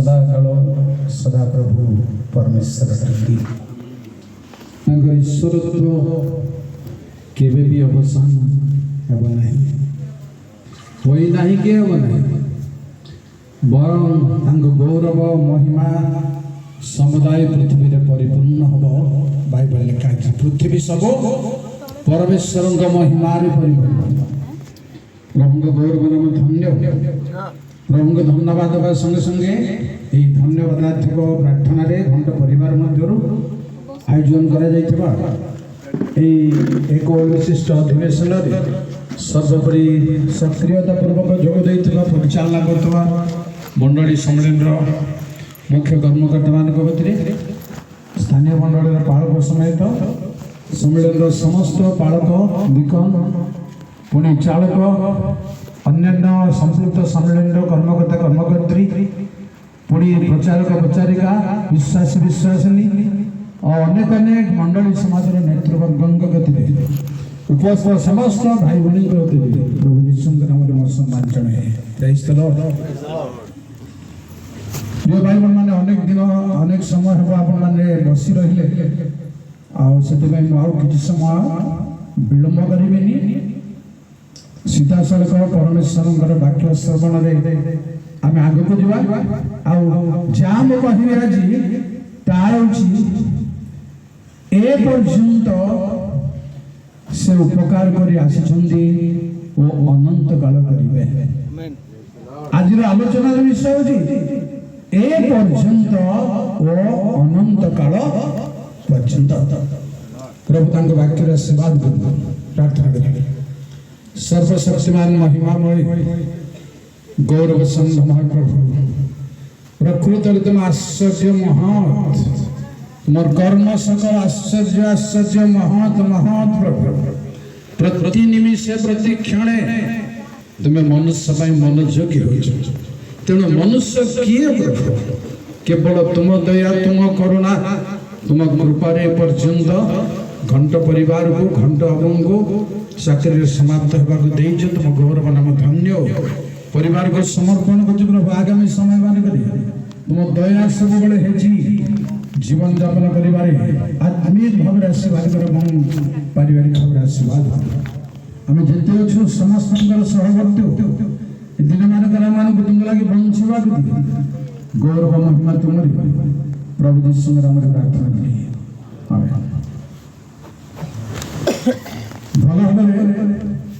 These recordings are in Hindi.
सदाकाल सदा प्रभु परमेश्वर ईश्वरत्व केवे भी अवसान हेब ना कि हेब ना बरं गौरव महिमा समुदाय पृथ्वी रे परिपूर्ण हम बाइबल लिखा है पृथ्वी सब परमेश्वर महिमा परिपूर्ण प्रभु गौरव नाम धन्य प्रभु को धन्यवाद देवा संगे संगे यही धन्यवादात्मक प्रार्थना घंट परिवार मध्य आयोजन कर एक विशिष्ट अधिवेशन सर्वोपरि सक्रियता पूर्वक जोग देता परिचालना करता मंडली सम्मेलन मुख्य कर्मकर्ता मान भितर स्थानीय मंडल पालक समेत सम्मेलन समस्त पालक दिकन पुणी चालक अन्यान्य संपृक्त सम्मेलन कर्मकर्ता कर्मकर्त्री पुणी प्रचारक प्रचारिका विश्वासी विश्वासिनी और अनेक अनेक मंडली समाज नेतृवर्ग गति उपस्थित समस्त भाई भौणी गति प्रभु यीशु नाम सम्मान जनाए जो भाई बहन मैंने अनेक दिन अनेक समय हम आपने बसी रही आउ समय विलंब करें सीधा सड़क परमेश्वर वाक्य श्रवण आम आग को जाम कहे आज पर्यंत से उपकार कर अनंत काल करेंगे आज आलोचनार विषय हूँ पर्यंत अनंत काल पर्यंत प्रभु वाक्य आशीर्वाद प्रार्थना करेंगे सर्वशक्तिमान महिमामय गौरव संध महाप्रभु प्रकृत तुम आश्चर्य महत तुम कर्म सकल आश्चर्य आश्चर्य महत महत प्रभु प्रति निमिषे प्रति क्षण तुम्हें मनुष्य मनोयोगी हो तेणु मनुष्य किए प्रभु केवल तुम दया तुम करुणा तुम कृपारे पर्यंत घंट परिवार को घंट अबन को चाकरी समाप्त होगा तुम गौरव नाम धन्य परिवार को समर्पण कर प्रभु आगामी समय मान तुम दया सब जीवन यापन कर आत्मीय भाव आशीर्वाद कर पारिवारिक भाव आशीर्वाद आम जिते अच्छु समस्त सहवर्ती दिन मान तुम लगे बंचवा गौरव महिमा तुम प्रभु यीशु नाम प्रार्थना करी भल भाव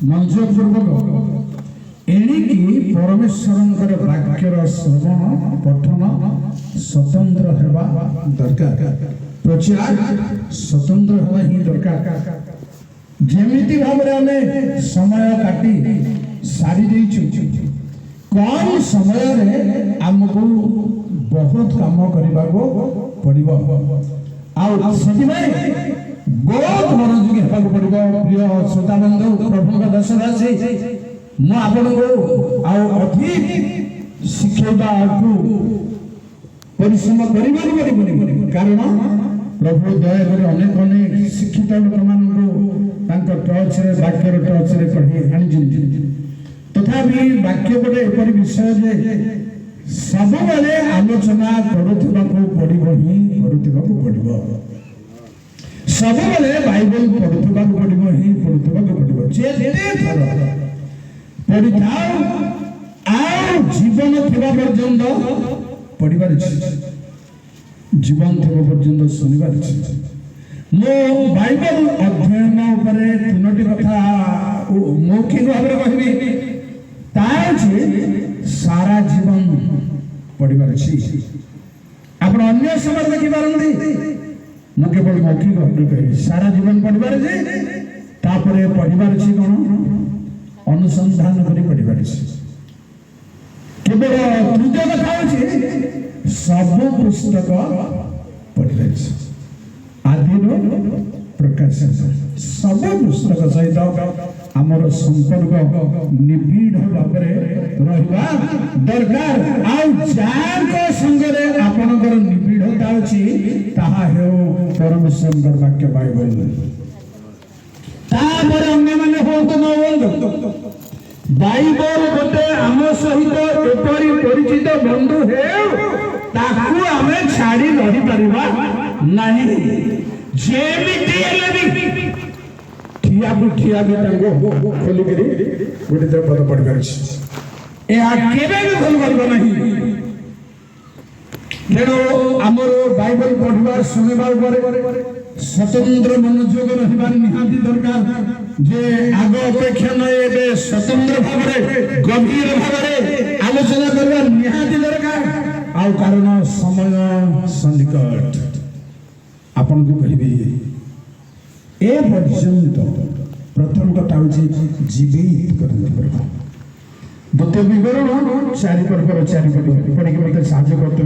मंजूर पूर्वक एणिकी परमेश्वर वाक्यर श्रवण पठन स्वतंत्र होगा दरकार प्रचार स्वतंत्र होगा ही दरकार जमीती भाव में समय काटी सारी कम समय आमको बहुत काम करने पड़ो बहुत मनोयोगी होगा पड़ो प्रिय श्रोता बंधु प्रभु दशराशि मुझे अधिक शिखेबा परिश्रम कारण प्रभु दया कर अनेक अनेक शिक्षित लोक मान टच वाक्यर टच पढ़ी आनी तथापि वाक्य गोटे एपरी विषय जे सब बेले आलोचना करुवा पड़ो ही सब बेले बाइबल पढ़ुवा पड़ो ही पढ़ुवा पड़ो पढ़ी जीवन थिबा पर्यंत पढ़िबार जीवन थिबा पर्यंत सुनिबार मो बाइबल अध्ययन उपरे तीनोटी कथा मौखिक भाव में कहबी सारा जीवन पढ़िबार आप अन्य समय देखी पारती मु केवल मौखिक भाव में कहबी सारा जीवन पढ़िबार पढ़िबार कौन अनुसंधान करी पढ़िबार केवल तृतीय कथा हो सब पुस्तक पढ़िबार आदि प्रकाश सब पुस्तक सहित आमर संपर्क निबिड़ भाव रहा दरकार संगे आपणकर निबिड़ता अच्छी परमेश्वर वाक्य बाइबल बाइबल गोटे आम सहित एपरी परिचित बंधु है आमे छाड़ी रही परिवा नहीं जेमिति हेले भी ठिया भी तांगो खोली करी गोटे तर पद पड़ परछि ए आ केबे भी भूल करबो नहीं तेणु आमर बाइबल पढ़वा शुणवा स्वतंत्र मनोयोग रहा निहाती दरकार जे आग अपेक्षा न स्वतंत्र भाव गभीर भाव आलोचना करवा निहाती दरकार आ कारण समय सन्निकट आपन को कहबी ए पर्यंत प्रथम कथा हूँ जीवित कर द्वितीय विवरण 4 पर 4 पढ़ी मत साहय करते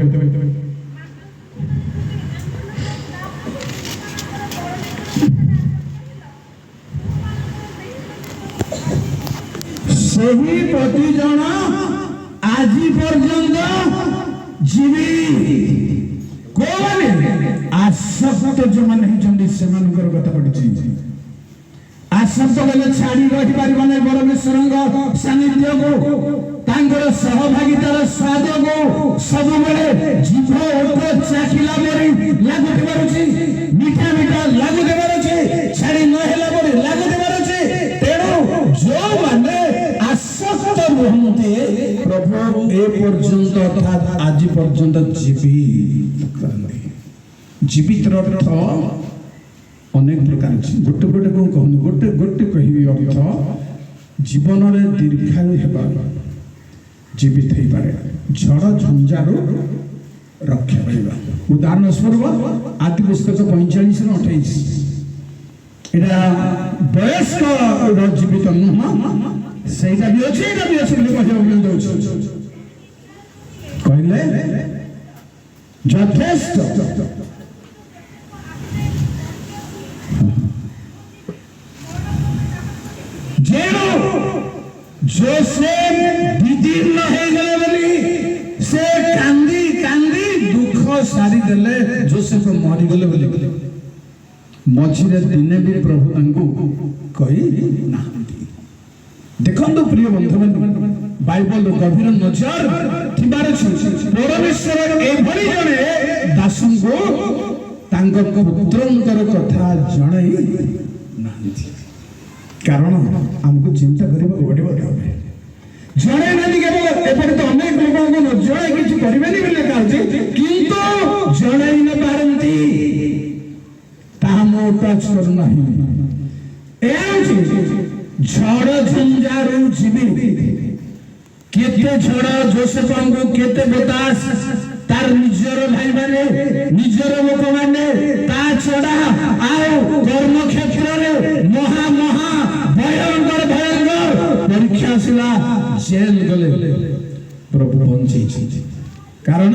सही प्रति जन आज पर्यंत जीवी कोने आसक्त जो माने होचंदी सेमानकर कथा पढ़ी आसक्त गले छाड़ी रही पारिबाने परमेश्वर सानिध्य को तांकर सहभागितार स्वाद को सब बेले जीभ ओठ चाखिला परि लागु देबारछि मीठा मीठा लागु देबारछि छाड़ी न हेला परि लागु देबारछि तेणु जो माने आसक्त रहते प्रभु ए पर्यंत अर्थात आज पर्यंत जीवित करने जीवित अर्थ अनेक प्रकार गोटे गोटे कौन कहूँ गोटे गोटे कह अर्थ जीवन में दीर्घायु हेबा जीवित हो पारे झड़ झंझारू रक्षा पाइबा उदाहरण स्वरूप आदि पुस्तक 45-28 एटा वयस्क जीवित नुह सेटा भी अच्छे एटा भी अच्छे कहले यथेष्ट जोसेफ विदीर्ण हो गले बोली से कांदी कांदी दुख सारी देले जोसेफ मरी गले बोली मझिरे दिने भी प्रभु तांको कही ना देखंतु प्रिय बंधु बाइबल गभीर नजर थिबार परमेश्वर एभली जने दासन को तांको पुत्रंकर कथा जणाई नांती कारण हमको चिंता करबा पड़िबो जणे नहीं केवल एपटे तो अनेक लोगों को न जणे किछि करबेनी बोले कहछि किंतु जणे न पारंती ता मो टच कर नाही ए झड़ झंझारू जीवी केते झड़ जोसेफ को केते बतास तार निजर भाई माने निजर लोक माने ता छडा आओ कर्म क्षेत्र रे महा महा भयंकर भयंकर परीक्षा सिला जेल गले प्रभु बंची कारण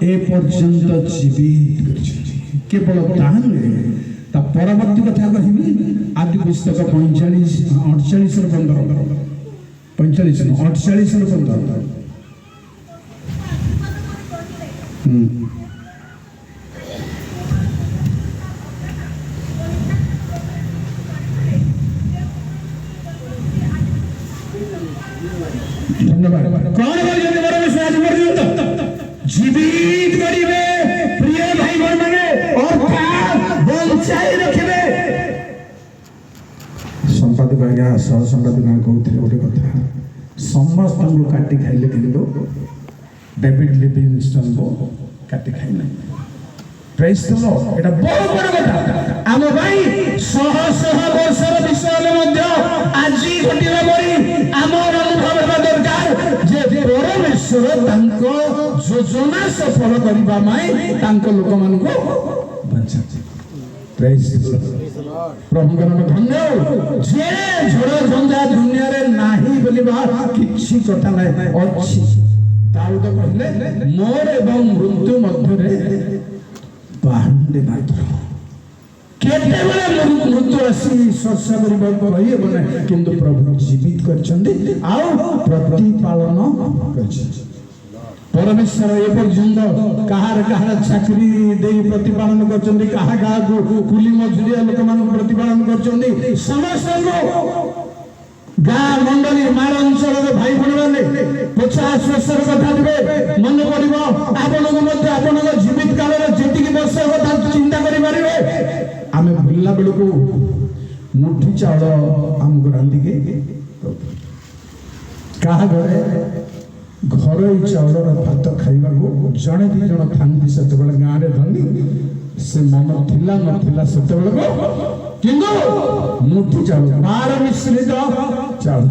ए पर्यंत जीवित करछि केवल ताहन ता परवर्ती कथा कहिबी आदि पुस्तक 45-48 र 45-48 र 15 धन्यवाद कौन बोलिए परमेश्वर आज पर्यंत जीवित करिवे प्रिय भाई बहन माने और बंचाई रखिवे संपादक आज्ञा सह संपादक कहते गोटे कथा समस्त को काटी खाइले किंतु डेविड लिविंगस्टन को काटी खाइले प्रेज द लॉर्ड एटा बहुत बड़ कथा आम भाई शह शह वर्षर विषय मध्य आज घटिला परी आमर अनुभव हेबा दरकार जे परमेश्वर तांको योजना सफल करिबा माई तांको लोक मान को बंचा प्रेज द लॉर्ड प्रभु का नाम धन्य जे झड़ झंझा दुनिया रे नाही बोलिबा किछि कथा नै अछि दाऊद कहले मोर एवं मृत्यु मध्य रे बाहंडे मात्र केते बेले मृत्यु आसी सर्सा करिबा कहिए बने किंतु प्रभु जीवित करछन्ते आउ प्रतिपालन करछन्ते परमेश्वर ए पर्यंत कहार कहार चाकरी दे प्रतिपालन करछन्ते कहा कहा को कुली मजूरिया लोक मान प्रतिपालन करछन्ते समस्त गाँ मंडली मार अंचल भाई भौणी मैंने 50 वर्षर कथा थे मन पड़ो आपण जीवित काल जी वर्ष कथा चिंता करें आम बुला बेलू मुठी चाउल आमको रांधिके क्या घरे घर चाउल भात खाइबा जड़े दी जन था से गाँव में धनी से मन थिला नथिला से मुठी चाउल 12 मिश्रित चाउल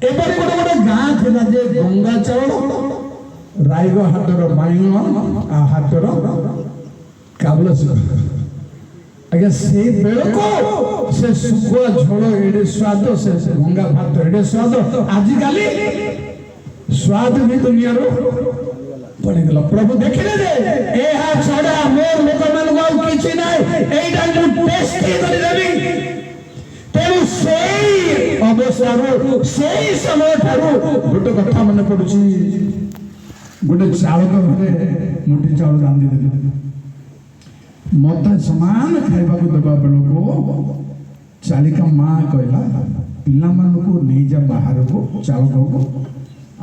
एपरी गोटे गोटे गाँ था जे गंगा चाउल रायगढ़ हाटर बाइगण आ हाटर काबुल आज्ञा से बेलको से सुखुआ झोल एडे स्वाद से गंगा भात एडे स्वाद आजिकाली स्वाद भी दुनिया पड़गला प्रभु देखिले जे एहा छड़ा मोर लोक मन गाउ किछि नै एटा मु टेस्टी करि देबी तेनु सेई अवसरु सेई समय थारु गोटे कथा मन पडुछि गोटे चावल घरे मुठी चावल रांधि देले मत समान खाइबा को दबा बेलको चालिका माँ कहला पिला मानकु नहीं जा बाहर को चावल को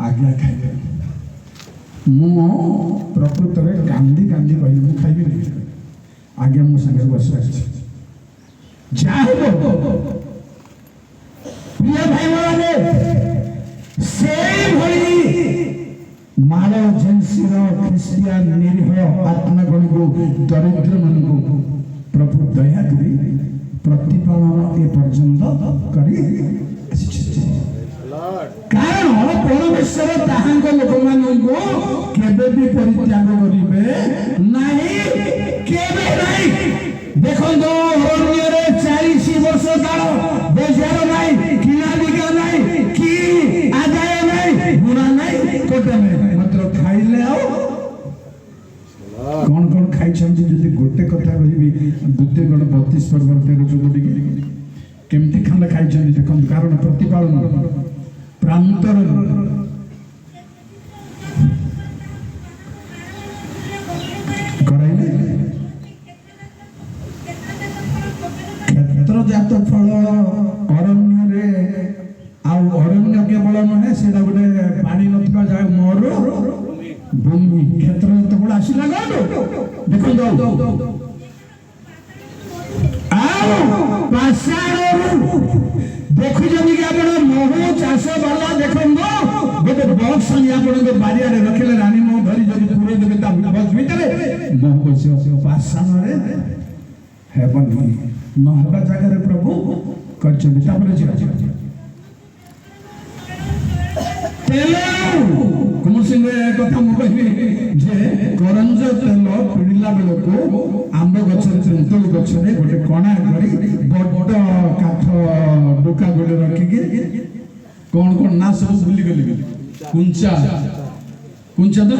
आज्ञा खाइबे मु प्रकृत में कांदी कांदी कहली मु खाइबे नहीं आज्ञा मु संगे बस जाओ प्रिय भाई माने से भली मानव जेंसीर ख्रिस्टियान निरीह आत्मगण को दरिद्र मन को प्रभु दया करी प्रतिपालन ए पर्यंत करी कारण परमेश्वर ताहांक लोक माननको केबे भी परित्याग करिबे नाही केबे नाही देखंतो अरण्य रे 40 वर्ष काल बेजार नाही किना बिका नाही की आदाय नाही गुणा नाही कोटा नाही मात्र खाइले आओ कौन कौन खाई छंती जदि गोटे कथा कहिबी द्वितीय गण 32 पर्व 13-14 टिके केमती खंड खाई छंती देखंत कारण प्रतिपालन प्रांतर कराइले क्षेत्र जात फल अरण्य रे अरण्य केवल नुहे से गोटे पानी नथिबा जाय मोर भूमि क्षेत्र तो बड़ा आसिला गलो देखो देखु जमी कि आपण महू चाष वाला देखन गोटे बक्स नि आपण के बारिया रे रखले रानी महू धरी जदी पूरे देबे ता बक्स भीतर महू बसी पासान रे हेबन न हबा जगह रे प्रभु करछ तापर जी तेलो कुमर सिंह कथा मु कहबी जे करंज तेल पिडिला बेलको आंब गछ तेंतुल गछ रे गोटे कणा करी बड काठ डोका गोले रखी के कोन कोन ना सब भूली गली कुंचा कुंचा तो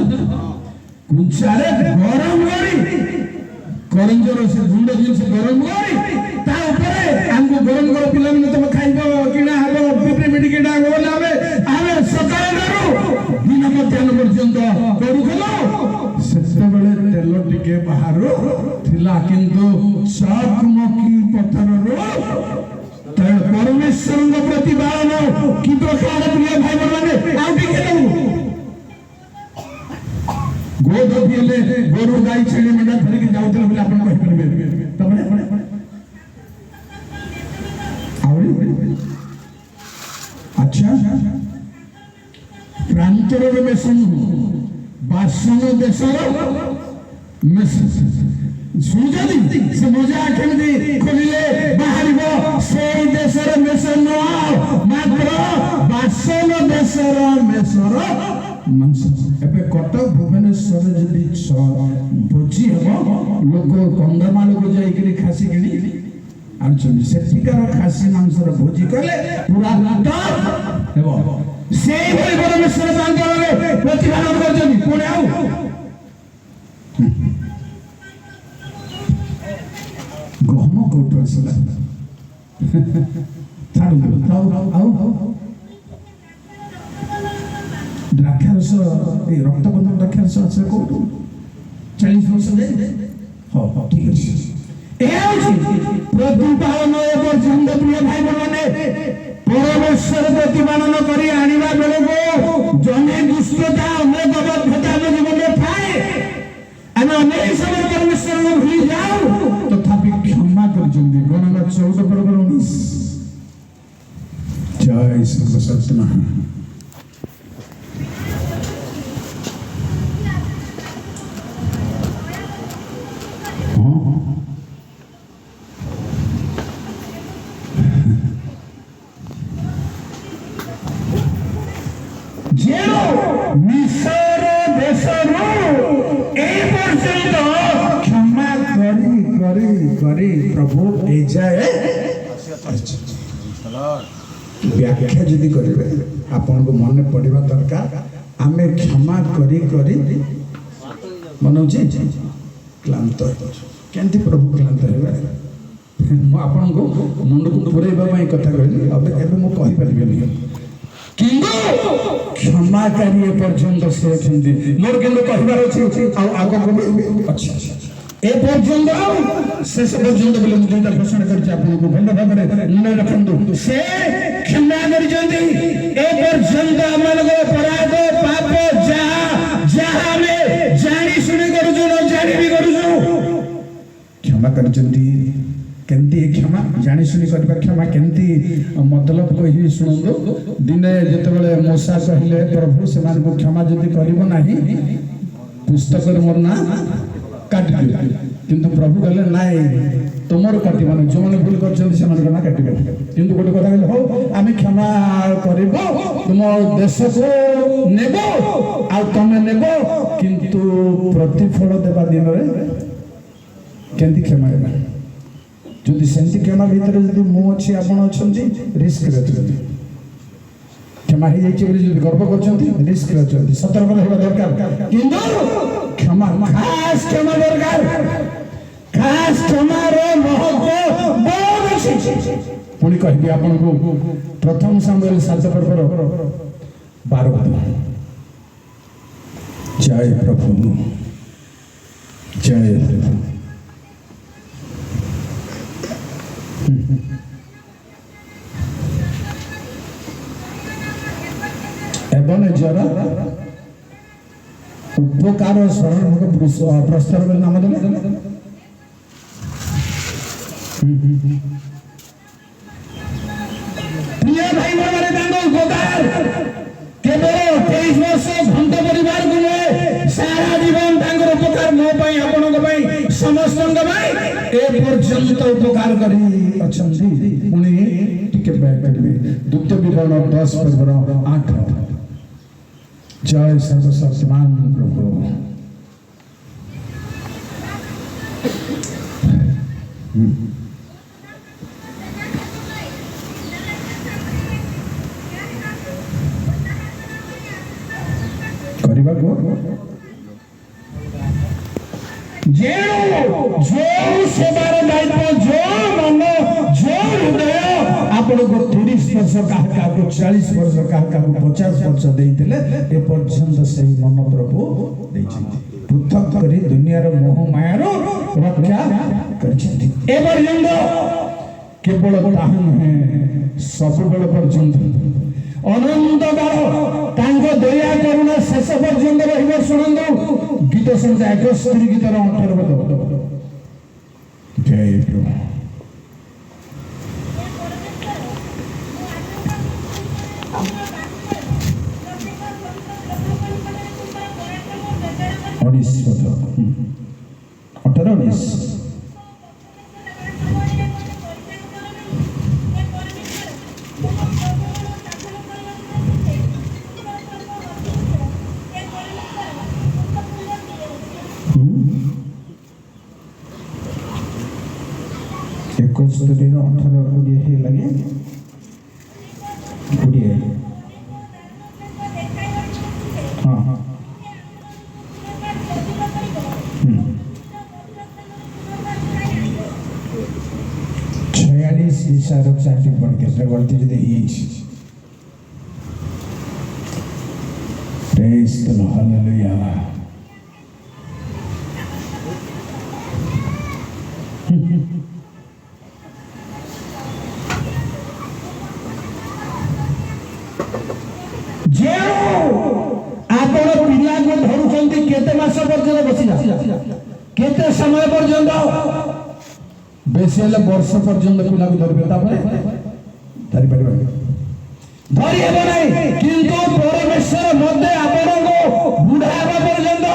कुंचा रे गरम करी करंज रो से गुंड जिंस गरम करी ता ऊपर हमको गरम कर पिला ने तुम खाइबो किना हबो पिपरी मेडिकेटा गोलाबे आवे सकाळ करू दिन मध्याह्न पर्यंत करू खलो सेते बेले तेल टिके बाहर थिला किंतु चकमकी पत्थर रो तेल परमेश्वर को प्रतिपालन की प्रकार प्रिय भाई माने आउ टिके दउ गोद दिले गोरु गाई छेड़ी मेंढा धरि के जाउतले बोले आपण कहि परबे तबने अच्छा प्रांतर मेसन बासन देशर मेसन सुजदी से मजा केमदी खोलिले बाहरिबो से देशर मेसन न मात्र बासन देशर मेसर मनस एबे कटक भुवनेश्वर जदी भोजी हेबो लोक कंदमाल को जाई के खासी किनी आनछन सेटिकार खासी मांसर भोजी कले पूरा लाटा हेबो सेई भली परमेश्वर तांकरे प्रतिपालन करजनी कोने आउ गहम कोट असला छाडू आउ द्राक्षारस ए रक्तबंधन द्राक्षारस আছে কোট 40 वर्ष दे हो ठीक আছে प्रतिपालन पर्यंत प्रिय भाई माने परमेश्वर 14 जय सर्वशक्तिमान मिसर देशरू क्षमा करी प्रभु ए जाए व्याख्या जदि करेंगे आपन को मन पड़ा दरकार आम क्षमा करी मन क्लांत केमती प्रभु क्लांत आपन को मुंड को पुरैबा कथा कहली अब मुझे किंतु क्षमाकारी पर्यंत से अच्छे मोर किंतु कहबार अच्छी ए पर्यंत शेष पर्यंत बोले मुझे घोषणा कर भल भाव निर्णय रखु से क्षमा कर पर्यंत आम अपराध पाप जहाँ जानी शुणी करूँ न जानी भी करूँ क्षमा कर केमती क्षमा जानी शुणी करवा क्षमा केमती मतलब कही शुणु दिने जिते मूसा कहले प्रभु से क्षमा जदि करना पुस्तक मोर ना काट दियो किंतु प्रभु कहले नाई तुमर काटबन जो मैंने भूल कर ना काटे किंतु गोटे कथा कहले हो आम क्षमा कर तुम देश को नेब आ तमें नेब किंतु प्रतिफल देवा दिन में केमती क्षमा करना जदि सेमती क्षमा भीतर जब मु अच्छी आपड़ अच्छा रिस्क क्षमा हो जाए गर्व कर रिस्क अच्छा सतर्क रहा दरकार किंतु क्षमा खास क्षमा दरकार खास क्षमार महत्व बहुत अच्छी पुणी कहि आपन को प्रथम सामुएल 7 पर्वर 12 जय प्रभु जय प्रभु जरा उपकार सरल प्रस्ताव नाम देने प्रिय भाई उपकार केवल 23 वर्ष घंट परिवार को नुहे सारा जीवन उपकार मो आपण समस्त ए पर्यंत उपकार करी अच्छी पुणी टिके द्वितीय विवरण 10 पर्वर 8 जय सर्वशक्तिमान प्रभु करबा को जो सेवार दायित्व जो मन जो हृदय आपण को 30 वर्ष क्या 40 वर्ष क्या 50 वर्ष देते ए पर्यंत से मन प्रभु पृथक कर दुनियार मोह मायार रक्षा कर केवल ताहा नुहे सब बेल पर्यंत अनंत काल दया करुणा शेष पर्यंत रही शुणु गीत संख्या 71 गीतर 18 पद जय प्रभु उन्नीस 18-19 दिन 18-20 लगे 20 हाँ हाँ 46 विषय चाटी पड़ के गलती जब प्रेज द लॉर्ड हालेलुया बेसी हेले वर्ष पर्यंत पिला को धरबे तापर धरि परिबा धरि हेबो नै किंतु परमेश्वर मध्ये आपण को बुढ़ा हेबा पर्यंत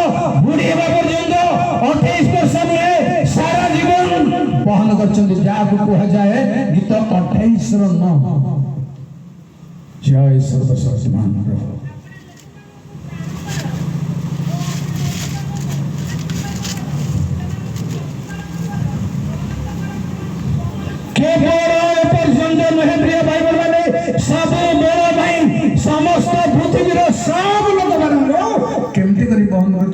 बुढ़ी हेबा पर्यंत 28 वर्ष में सारा जीवन बहन करछन जाको कहा जाए गीत 28 रो 9 जय सर्वशक्तिमान प्रभु सब बड़ भाई समस्त पृथ्वी सब लोक मान केमती करी बहन कर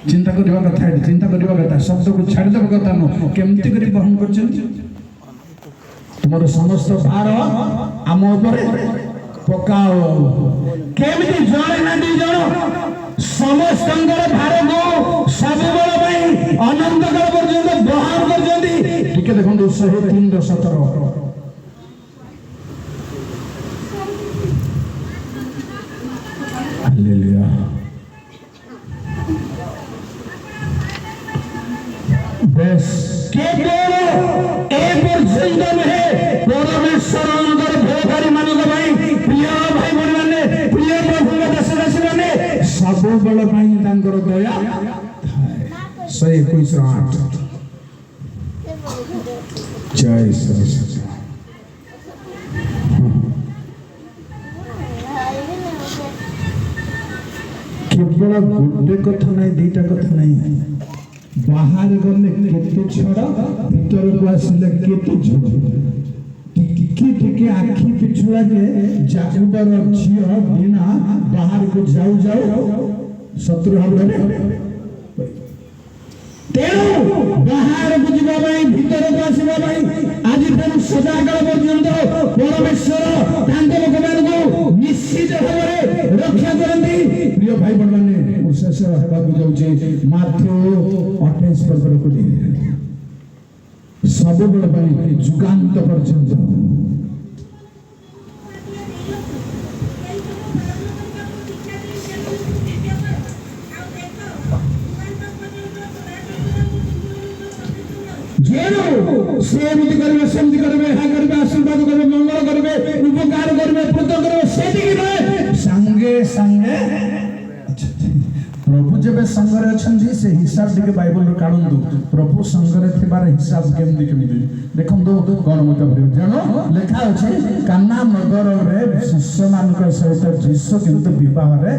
चिंता करवा कथा चिंता करवा कथा शब्द को छाड़ देवा कथा न केमती करी बहन कर तुमर समस्त भार आम ऊपर पकाओ केमती जणे ना दी जण समस्त भार को सब बड़ भाई अनंत काल पर्यंत बहन कर टिके देखो 103:17 हालेलुया बस केवल ए पर्यंत में परमेश्वर अंदर भोगारी मानव भाई प्रिय भाई बहन माने प्रिय प्रभु दासदासी माने सब बल भाई तांकर दया 121:8 जय सरस्वती केवल गोटे कथा नहीं दीटा कथा नहीं बाहर गले केते छड़ा भीतर को आसिले केते झड़ टिके टिके आखी पिछुआ के जागुबर झियो बिना बाहर को जाऊ जाऊ शत्रु हमरे तेणु बाहर को जीवा भाई भीतर को आसीबा भाई आज फेर सदाकाल पर्यंत परमेश्वर तांको लोकमान को निश्चित भाବରେ रक्षा करंती प्रिय भाई बहन माने शेष हेबा को जाउचे माथ्यू 28 पर्वर को सब बड़ भाई जुगांत पर्यंत सेमती करबे सेमती करबे हा करबे आशीर्वाद करबे मंगल करबे उपकार करबे प्रत करबे सेठी कि संगे संगे प्रभु जबे संगरे अछंदी से हिसाब दिके बाइबल रो काढुंदु प्रभु संगरे थिबार हिसाब केमदी केमदी देखंदो कोन मत भरियो जानो लेखा अछि कान्ना नगर रे शिष्य मान को सहित जीसु किंतु विवाह रे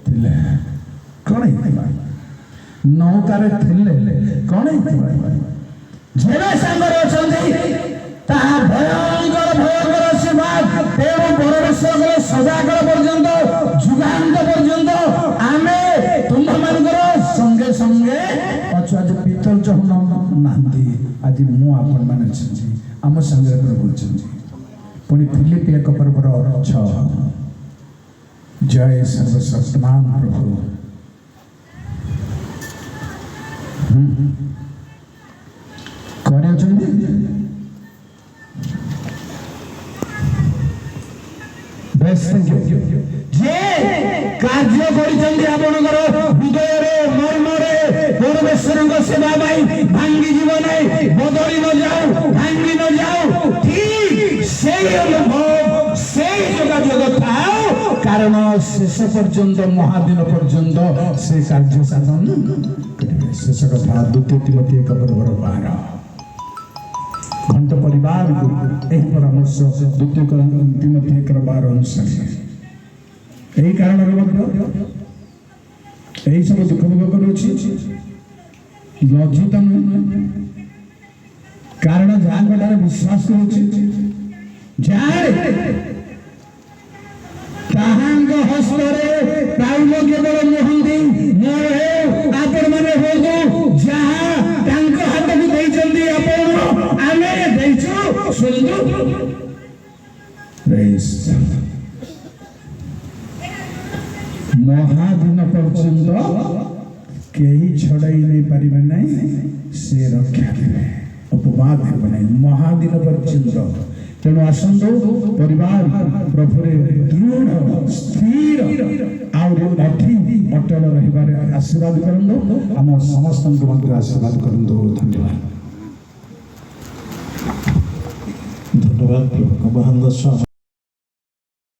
थिले कोन हिबा नौका रे थिले कोन हिबा जेबे संगर अछंदी ता भयंकर आशीर्वाद तेरो परमेश्वर को सदाकाल पर्यंत जुगांत पर्यंत आमे तुम मानकर संगे संगे अच्छा जो पितल चहन नांदी आज मु आपन माने छी हम संगे प्रभु छी पुनी फिलिप 1:6 जय सर्वशक्तिमान प्रभु कौन अछंदी बेस थैंक यू जे कार्य करिसंदी आपनकर हृदय रे मर्म रे परमेश्वरक सेवा भाई भांगी जीवन है बदली न जाओ भांगी न जाओ ठीक सेही अनुभव सेही जोगाजोग थाओ कारण शेष पर्यंत महादिन पर्यंत से कार्य साधन करिवे शेष कथा 2 तिमोथी 1:12 घंट परिवार को एक परामर्श 2 तिमोथी 1:12 अनुसार यही कारण यही सब दुख भोग करुच्छी लज्जित कारण जहाँ कटार विश्वास हस्तरे पाइल केवल मुहंती मोर आपण माने हो जहाँ हाथ को देइचंदी आपण आमे देइछु सुंदर महादिन पर्यंत कई छड़ाई नहीं पारे नहीं से रक्षा करे अपवाद है महादिन पर्यंत तेणु आसंत परिवार प्रभु दृढ़ स्थिर अटल रही आशीर्वाद करंदो आम समस्त आशीर्वाद करंदो धन्यवाद धन्यवाद।